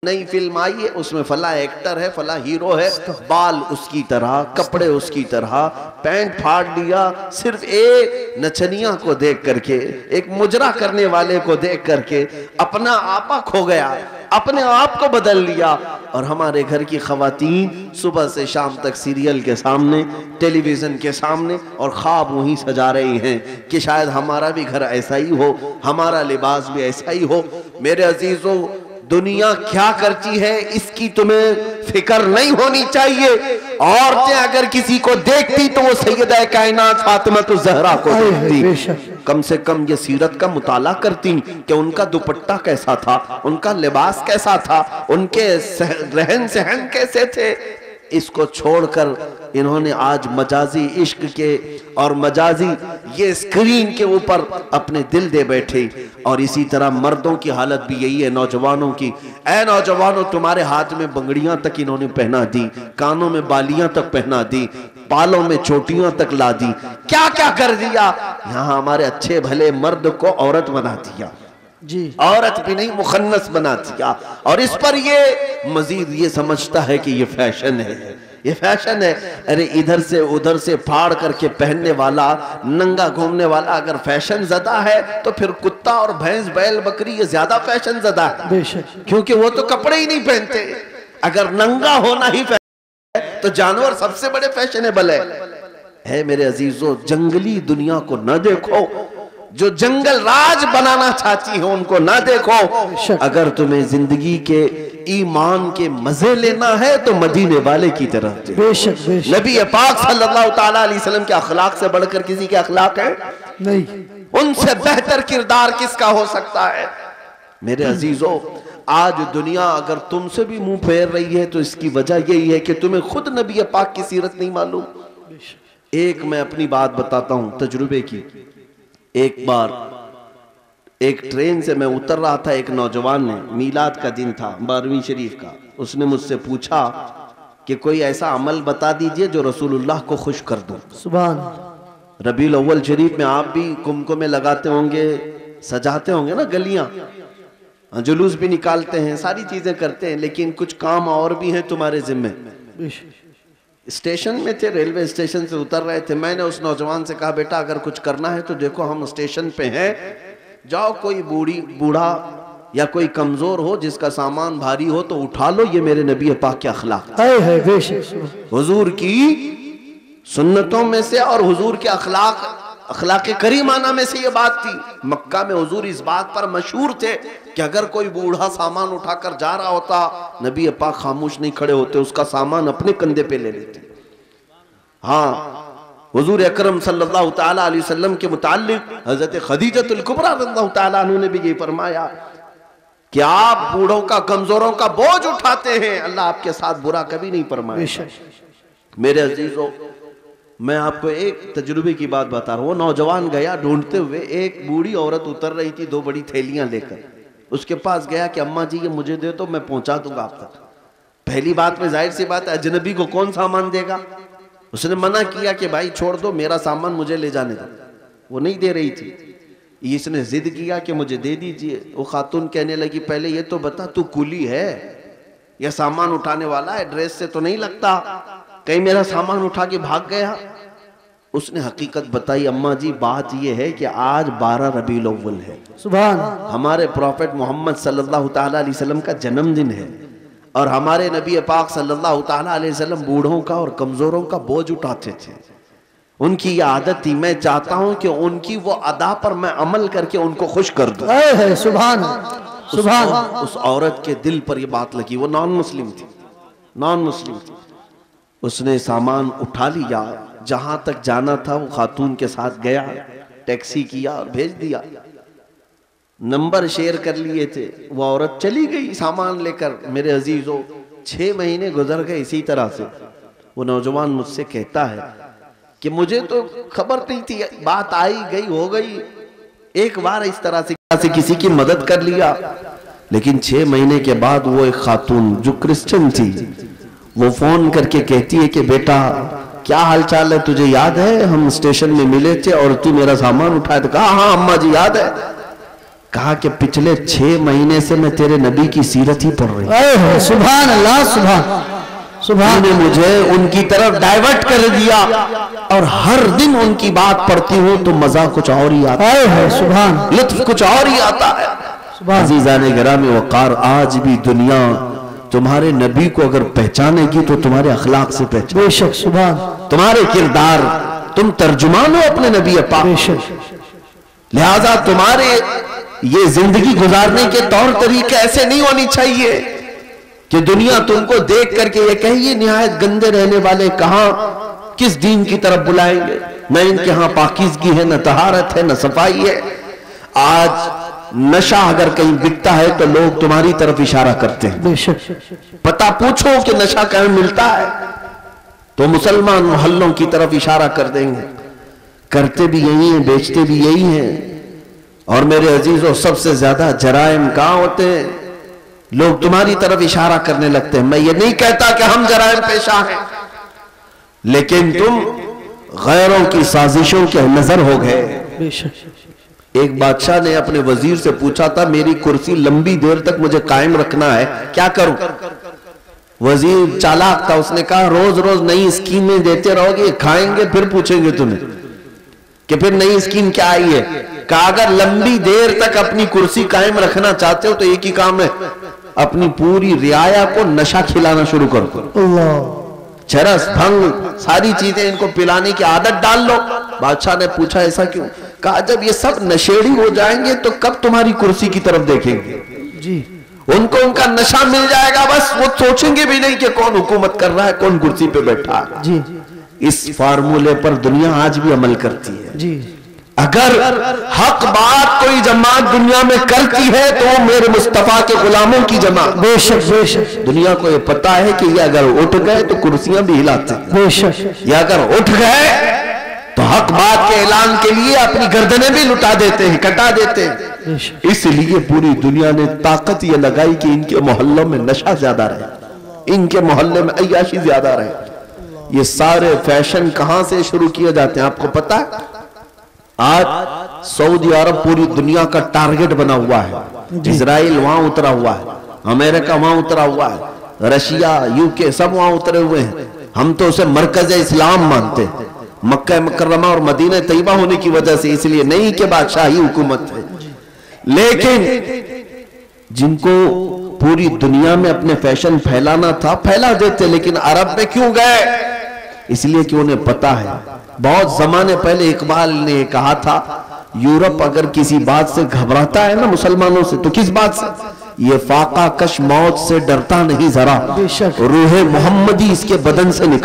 نئی فلم آئی ہے، اس میں فلاں ایکٹر ہے، فلاں ہیرو ہے، بال اس کی طرح، کپڑے اس کی طرح، پینٹ پھاڑ لیا، صرف ایک نچنیاں کو دیکھ کر کے، ایک مجرا کرنے والے کو دیکھ کر کے اپنا آپا کھو گیا، اپنے آپ کو بدل لیا۔ اور ہمارے گھر کی خواتین صبح سے شام تک سیریل کے سامنے، ٹیلی ویژن کے سامنے، اور خواب وہیں سجا رہی ہیں کہ شاید ہمارا بھی گھر ایسا ہی ہو، ہمارا لباس بھی ایسا ہی ہو۔ میرے عزیزوں، دنیا کیا کرتی ہے اس کی تمہیں فکر نہیں ہونی چاہیے۔ عورتیں اگر کسی کو دیکھتی تو وہ سیدہ کائنات فاطمہ الزہرا کو دیکھتی، کم سے کم یہ سیرت کا مطالعہ کرتی کہ ان کا دوپٹہ کیسا تھا، ان کا لباس کیسا تھا، ان کے رہن سہن کیسے تھے۔ اس کو چھوڑ کر انہوں نے آج مجازی عشق کے اور مجازی یہ اسکرین کے اوپر اپنے دل دے بیٹھے۔ اور اسی طرح مردوں کی حالت بھی یہی ہے، نوجوانوں کی۔ اے نوجوانوں، تمہارے ہاتھ میں بنگڑیاں تک انہوں نے پہنا دی، کانوں میں بالیاں تک پہنا دی، بالوں میں چوٹیاں تک لا دی، کیا کیا کر دیا۔ یہاں ہمارے اچھے بھلے مرد کو عورت بنا دیا، عورت بھی نہیں مخنث بنا دیا، اور اس پر یہ مزید یہ سمجھتا ہے کہ یہ فیشن ہے، یہ فیشن ہے۔ ارے ادھر سے ادھر سے پھاڑ کر کے پہننے والا، ننگا گھومنے والا اگر فیشن زدہ ہے تو پھر کتا اور بھینس بیل بکری یہ زیادہ فیشن زدہ ہے، کیونکہ وہ تو کپڑے ہی نہیں پہنتے۔ اگر ننگا ہونا ہی فیشن ہے تو جانور سب سے بڑے فیشنیبل ہے۔ میرے عزیزو، جنگلی دنیا کو نہ دیکھو، جو جنگل راج بنانا چاہتی ہیں ان کو نہ دیکھو۔ اگر تمہیں زندگی کے ایمان کے مزے لینا ہے تو مدینے والے کی طرف دیکھو۔ نبی پاک صلی اللہ تعالیٰ علیہ وسلم کے اخلاق سے بڑھ کر کسی کے اخلاق ہے نہیں، ان سے بہتر کردار کس کا ہو سکتا ہے۔ میرے عزیزو، آج دنیا اگر تم سے بھی منہ پھیر رہی ہے تو اس کی وجہ یہی ہے کہ تمہیں خود نبی پاک کی سیرت نہیں معلوم۔ ایک میں اپنی بات بتاتا ہوں تجربے کی۔ ایک بار ایک ٹرین سے میں اتر رہا تھا، ایک نوجوان نے، میلاد کا دن تھا 12ویں شریف کا، اس نے مجھ سے پوچھا کہ کوئی ایسا عمل بتا دیجئے جو رسول اللہ کو خوش کر دوں۔ سبحان ربیع الاول شریف میں آپ بھی کمکم میں لگاتے ہوں گے، سجاتے ہوں گے نا گلیاں، جلوس بھی نکالتے ہیں، ساری چیزیں کرتے ہیں، لیکن کچھ کام اور بھی ہیں تمہارے ذمہ۔ اسٹیشن میں تھے، ریلوے اسٹیشن سے اتر رہے تھے، میں نے اس نوجوان سے کہا بیٹا اگر کچھ کرنا ہے تو دیکھو ہم اسٹیشن پہ ہیں، جاؤ کوئی بوڑھا یا کوئی کمزور ہو جس کا سامان بھاری ہو تو اٹھا لو، یہ میرے نبی پاک کے اخلاق حضور کی سنتوں میں سے اور حضور کے اخلاق کریمانہ میں سے یہ بات تھی۔ مکہ میں حضور اس بات پر مشہور تھے کہ اگر کوئی بوڑھا سامان اٹھا کر جا رہا ہوتا، نبی پاک خاموش نہیں کھڑے ہوتے، اس کا سامان اپنے کندھے پہ لے لیتے۔ ہاں، حضور اکرم صلی اللہ تعالیٰ علیہ وسلم کے متعلق حضرت خدیجہ الکبریٰ رضی اللہ تعالیٰ عنہ نے بھی یہ فرمایا کہ آپ بوڑھوں کا، کمزوروں کا بوجھ اٹھاتے ہیں، اللہ آپ کے ساتھ برا کبھی نہیں فرمائے۔ میرے عزیزو، میں آپ کو ایک تجربے کی بات بتا رہا ہوں۔ وہ نوجوان گیا ڈھونڈتے ہوئے، ایک بوڑھی عورت اتر رہی تھی 2 بڑی تھیلیاں لے کر، اس کے پاس گیا کہ اماں جی یہ مجھے دے تو میں پہنچا دوں گا آپ تک۔ پہلی بات میں ظاہر سی بات ہے اجنبی کو کون سامان دے گا، اس نے منع کیا کہ بھائی چھوڑ دو، میرا سامان مجھے لے جانے دو، وہ نہیں دے رہی تھی۔ اس نے ضد کیا کہ مجھے دے دیجئے، وہ خاتون کہنے لگی پہلے یہ تو بتا تو کولی ہے یا سامان اٹھانے والا ہے، ڈریس سے تو نہیں لگتا، کہیں میرا سامان اٹھا کے بھاگ گیا۔ اس نے حقیقت بتائی، اماں جی بات یہ ہے کہ آج 12 ربیع الاول ہے، سبحان ہمارے پروفیٹ محمد صلی اللہ تعالیٰ علیہ وسلم کا جنم دن ہے، اور ہمارے نبی پاک صلی اللہ تعالیٰ علیہ وسلم بوڑھوں کا اور کمزوروں کا بوجھ اٹھاتے تھے، ان کی یہ عادت تھی۔ میں چاہتا ہوں کہ ان کی وہ ادا پر میں عمل کر کے ان کو خوش کر دوں۔ سبحان سبحان۔ اس عورت کے دل پر یہ بات لگی، وہ نان مسلم تھی، اس نے سامان اٹھا لیا، جہاں تک جانا تھا وہ خاتون کے ساتھ گیا، ٹیکسی کیا اور بھیج دیا، نمبر شیئر کر لیے تھے، وہ عورت چلی گئی سامان لے کر۔ میرے عزیزو، 6 مہینے گزر گئے اسی طرح سے۔ وہ نوجوان مجھ سے کہتا ہے کہ مجھے تو خبر نہیں تھی، بات آئی گئی ہو گئی، ایک بار اس طرح سے کسی کی مدد کر لیا، لیکن 6 مہینے کے بعد وہ ایک خاتون جو کرسچن تھی وہ فون کر کے کہتی ہے کہ بیٹا کیا حال چال ہے، تجھے یاد ہے ہم اسٹیشن میں ملے تھے اور تو میرا سامان اٹھایا تھا؟ کہا ہاں اماں جی یاد ہے۔ کہا کہ پچھلے 6 مہینے سے میں تیرے نبی کی سیرت ہی پڑھ رہی ہوں، سبحان اللہ، سبحان نے مجھے ان کی طرف ڈائیورٹ کر دیا، اور ہر دن ان کی بات پڑھتی ہوں تو مزہ کچھ اور ہی آتا ہے، سبحان لطف کچھ اور ہی آتا ہے۔ عزیزان گرامی وقار، آج بھی دنیا تمہارے نبی کو اگر پہچانے گی تو تمہارے اخلاق سے پہچانے، بے شک، سبحان، تمہارے کردار، تم ترجمان ہو اپنے نبی پاک، بے شک، لہذا تمہارے یہ زندگی گزارنے کے طور طریقے ایسے نہیں ہونی چاہیے کہ دنیا تم کو دیکھ کر کے یہ کہے یہ نہایت گندے رہنے والے کہاں کس دین کی طرف بلائیں گے، نہ ان کے ہاں پاکیزگی ہے، نہ طہارت ہے، نہ صفائی ہے۔ آج نشہ اگر کہیں بکتا ہے تو لوگ تمہاری طرف اشارہ کرتے ہیں، بے شک، پتہ پوچھو کہ نشہ کہیں ملتا ہے تو مسلمان محلوں کی طرف اشارہ کر دیں گے، کرتے بھی یہی ہیں، بیچتے بھی یہی ہیں۔ اور میرے عزیزوں، سب سے زیادہ جرائم کہاں ہوتے ہیں؟ لوگ تمہاری طرف اشارہ کرنے لگتے ہیں۔ میں یہ نہیں کہتا کہ ہم جرائم پیشہ ہیں، لیکن تم غیروں کی سازشوں کے نظر ہو گئے۔ بے شک، ایک بادشاہ نے اپنے وزیر سے پوچھا تھا میری کرسی لمبی دیر تک مجھے قائم رکھنا ہے، کیا کروں؟ وزیر چالاک تھا، اس نے کہا روز روز نئی اسکیمیں دیتے رہو گے، کھائیں گے پھر پوچھیں گے تمہیں کہ پھر نئی اسکیم کیا آئی ہے۔ کہا اگر لمبی دیر تک اپنی کرسی قائم رکھنا چاہتے ہو تو ایک ہی کام ہے، اپنی پوری رعایا کو نشہ کھلانا شروع کر دو، اللہ، چرس، بھنگ، ساری چیزیں ان کو پلانے کی عادت ڈال لو۔ بادشاہ نے پوچھا ایسا کیوں؟ کہا جب یہ سب نشیڑی ہو جائیں گے تو کب تمہاری کرسی کی طرف دیکھیں گے؟ جی، ان کو ان کا نشہ مل جائے گا، بس وہ سوچیں گے بھی نہیں کہ کون حکومت کر رہا ہے، کون کرسی پہ بیٹھا ہے۔ جی، اس فارمولے پر دنیا آج بھی عمل کرتی ہے۔ جی، اگر حق بات کوئی جماعت دنیا میں کرتی ہے تو وہ میرے مصطفیٰ کے غلاموں کی جماعت۔ بے شک، بے شک، دنیا کو یہ پتا ہے کہ یہ اگر اٹھ گئے تو کرسیاں بھی ہلاتے ہیں، بے شک، یہ اگر اٹھ گئے تو حق بات کے اعلان کے لیے اپنی گردنیں بھی لٹا دیتے ہیں، کٹا دیتے ہیں۔ بے شک، اس لیے پوری دنیا نے طاقت یہ لگائی کہ ان کے محلوں میں نشہ زیادہ رہے، ان کے محلے میں عیاشی زیادہ رہے۔ یہ سارے فیشن کہاں سے شروع کیے جاتے ہیں آپ کو پتا ہے؟ آج سعودی عرب پوری دنیا کا ٹارگٹ بنا ہوا ہے، اسرائیل وہاں اترا ہوا ہے، امریکہ وہاں اترا ہوا ہے، رشیا، UK سب وہاں اترے ہوئے ہیں۔ ہم تو اسے مرکز اسلام مانتے ہیں، مکہ مکرمہ اور مدینہ طیبہ ہونے کی وجہ سے، اس لیے نہیں کہ بادشاہی حکومت ہے، لیکن جن کو پوری دنیا میں اپنے فیشن پھیلانا تھا پھیلا دیتے، لیکن عرب میں کیوں گئے؟ اس لیے کہ انہیں پتا ہے۔ بہت زمانے پہلے اقبال نے کہا تھا یورپ اگر کسی بات سے گھبراتا ہے نا مسلمانوں سے تو کس بات سے؟ یہ فاقہ کش موت سے ڈرتا نہیں ذرا، روح محمدی اس کے بدن سے نکل